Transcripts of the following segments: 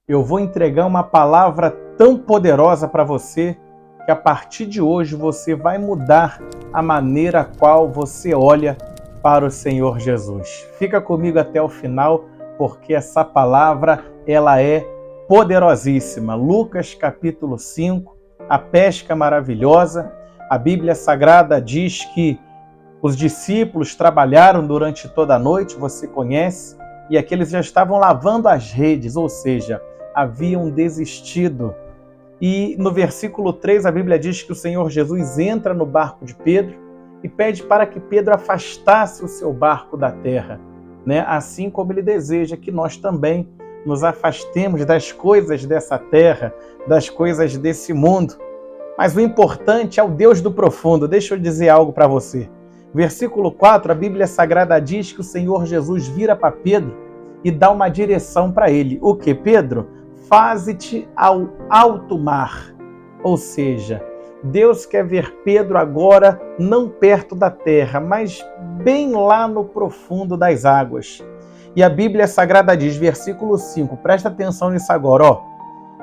Eu vou entregar uma palavra tão poderosa para você que a partir de hoje você vai mudar a maneira a qual você olha para o Senhor Jesus. Fica comigo até o final, porque essa palavra ela é poderosíssima. Lucas capítulo 5, a pesca maravilhosa. A Bíblia Sagrada diz que os discípulos trabalharam durante toda a noite, você conhece, e aqueles já estavam lavando as redes, ou seja, haviam desistido. E no versículo 3 a Bíblia diz que o Senhor Jesus entra no barco de Pedro e pede para que Pedro afastasse o seu barco da terra, né? Assim como ele deseja que nós também nos afastemos das coisas dessa terra, das coisas desse mundo. Mas o importante é o Deus do profundo. Deixa eu dizer algo para você. Versículo 4, a Bíblia Sagrada diz que o Senhor Jesus vira para Pedro e dá uma direção para ele. O que, Pedro? Faze-te ao alto mar. Ou seja, Deus quer ver Pedro agora não perto da terra, mas bem lá no profundo das águas. E a Bíblia Sagrada diz, versículo 5, presta atenção nisso agora, ó.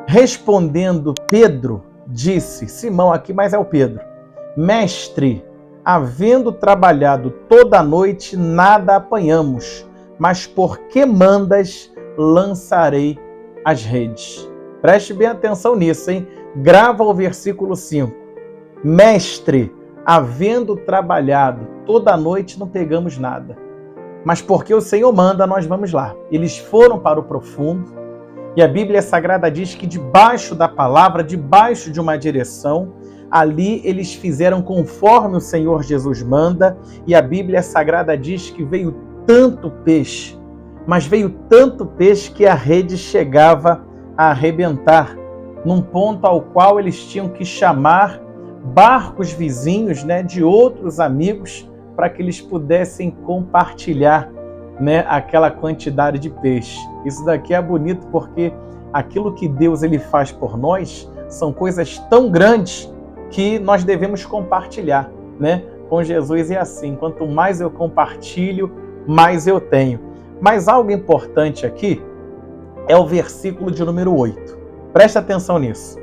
Respondendo Pedro, disse, Simão aqui, mas é o Pedro, Mestre, havendo trabalhado toda a noite, nada apanhamos, mas por que mandas, lançarei as redes. Preste bem atenção nisso, hein? Grava o versículo 5. Mestre, havendo trabalhado toda a noite, não pegamos nada, mas porque o Senhor manda, nós vamos lá. Eles foram para o profundo, e a Bíblia Sagrada diz que debaixo da palavra, debaixo de uma direção, ali eles fizeram conforme o Senhor Jesus manda, e a Bíblia Sagrada diz que veio tanto peixe, mas veio tanto peixe que a rede chegava a arrebentar, num ponto ao qual eles tinham que chamar barcos vizinhos, né, de outros amigos, para que eles pudessem compartilhar, né, aquela quantidade de peixe. Isso daqui é bonito porque aquilo que Deus ele faz por nós são coisas tão grandes que nós devemos compartilhar, né? Com Jesus é assim, quanto mais eu compartilho, mais eu tenho. Mas algo importante aqui é o versículo de número 8. Presta atenção nisso.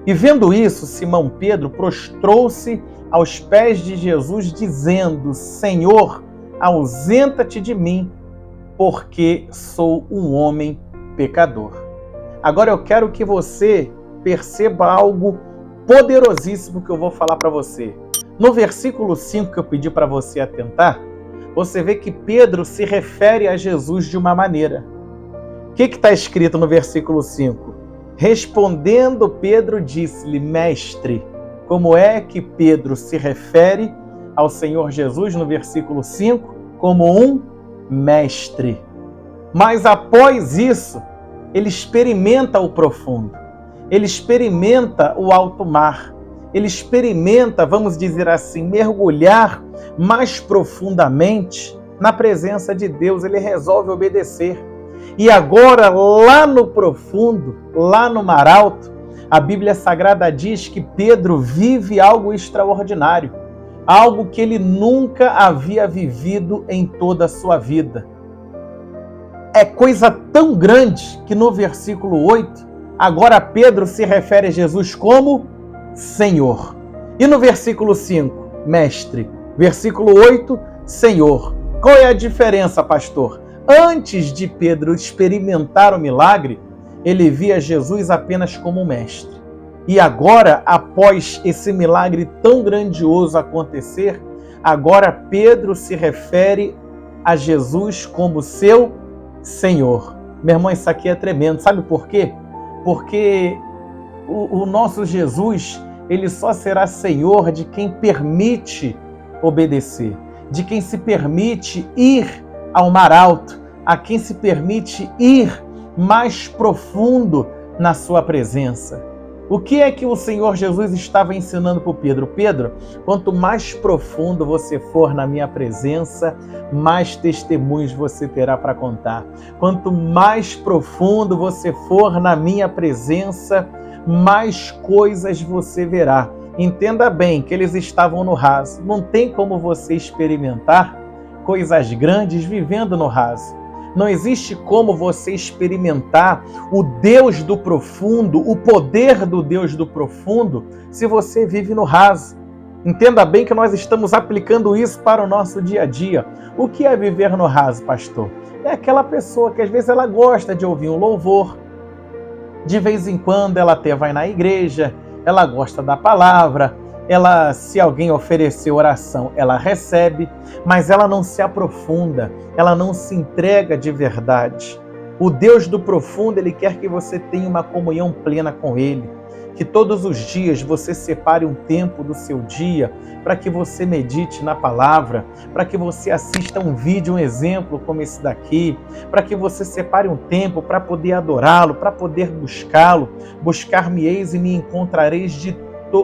E vendo isso, Simão Pedro prostrou-se aos pés de Jesus, dizendo, Senhor, ausenta-te de mim, porque sou um homem pecador. Agora eu quero que você perceba algo poderosíssimo que eu vou falar para você. No versículo 5 que eu pedi para você atentar, você vê que Pedro se refere a Jesus de uma maneira. O que está escrito no versículo 5? Respondendo, Pedro disse-lhe, Mestre. Como é que Pedro se refere ao Senhor Jesus no versículo 5? Como um mestre. Mas após isso, ele experimenta o profundo. Ele experimenta o alto mar. Ele experimenta, vamos dizer assim, mergulhar mais profundamente na presença de Deus. Ele resolve obedecer. E agora, lá no profundo, lá no mar alto, a Bíblia Sagrada diz que Pedro vive algo extraordinário. Algo que ele nunca havia vivido em toda a sua vida. É coisa tão grande que no versículo 8, agora Pedro se refere a Jesus como Senhor. E no versículo 5, Mestre. Versículo 8, Senhor. Qual é a diferença, pastor? Antes de Pedro experimentar o milagre, ele via Jesus apenas como mestre. E agora, após esse milagre tão grandioso acontecer, agora Pedro se refere a Jesus como seu Senhor. Meu irmão, isso aqui é tremendo. Sabe por quê? Porque o nosso Jesus, ele só será Senhor de quem permite obedecer, de quem se permite ir ao mar alto, a quem se permite ir mais profundo na sua presença. O que é que o Senhor Jesus estava ensinando para o Pedro? Pedro, quanto mais profundo você for na minha presença, mais testemunhos você terá para contar. Quanto mais profundo você for na minha presença, mais coisas você verá. Entenda bem que eles estavam no raso. Não tem como você experimentar coisas grandes vivendo no raso. Não existe como você experimentar o Deus do profundo, o poder do Deus do profundo, se você vive no raso. Entenda bem que nós estamos aplicando isso para o nosso dia a dia. O que é viver no raso, pastor? É aquela pessoa que às vezes ela gosta de ouvir um louvor, de vez em quando ela até vai na igreja, ela gosta da palavra, ela, se alguém oferecer oração, ela recebe, mas ela não se aprofunda, ela não se entrega de verdade. O Deus do profundo, Ele quer que você tenha uma comunhão plena com Ele, que todos os dias você separe um tempo do seu dia para que você medite na palavra, para que você assista um vídeo, um exemplo como esse daqui, para que você separe um tempo para poder adorá-lo, para poder buscá-lo. Buscar-me-eis e me encontrareis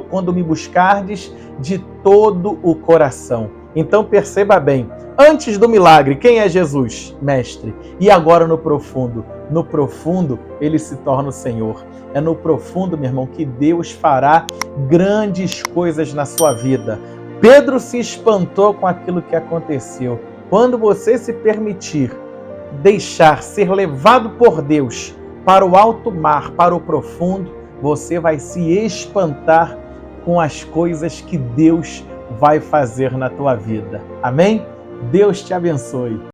quando me buscardes de todo o coração. Então perceba bem, antes do milagre, quem é Jesus? Mestre. E agora no profundo? No profundo, ele se torna o Senhor. É no profundo, meu irmão, que Deus fará grandes coisas na sua vida. Pedro se espantou com aquilo que aconteceu. Quando você se permitir deixar ser levado por Deus para o alto mar, para o profundo, você vai se espantar com as coisas que Deus vai fazer na tua vida. Amém? Deus te abençoe.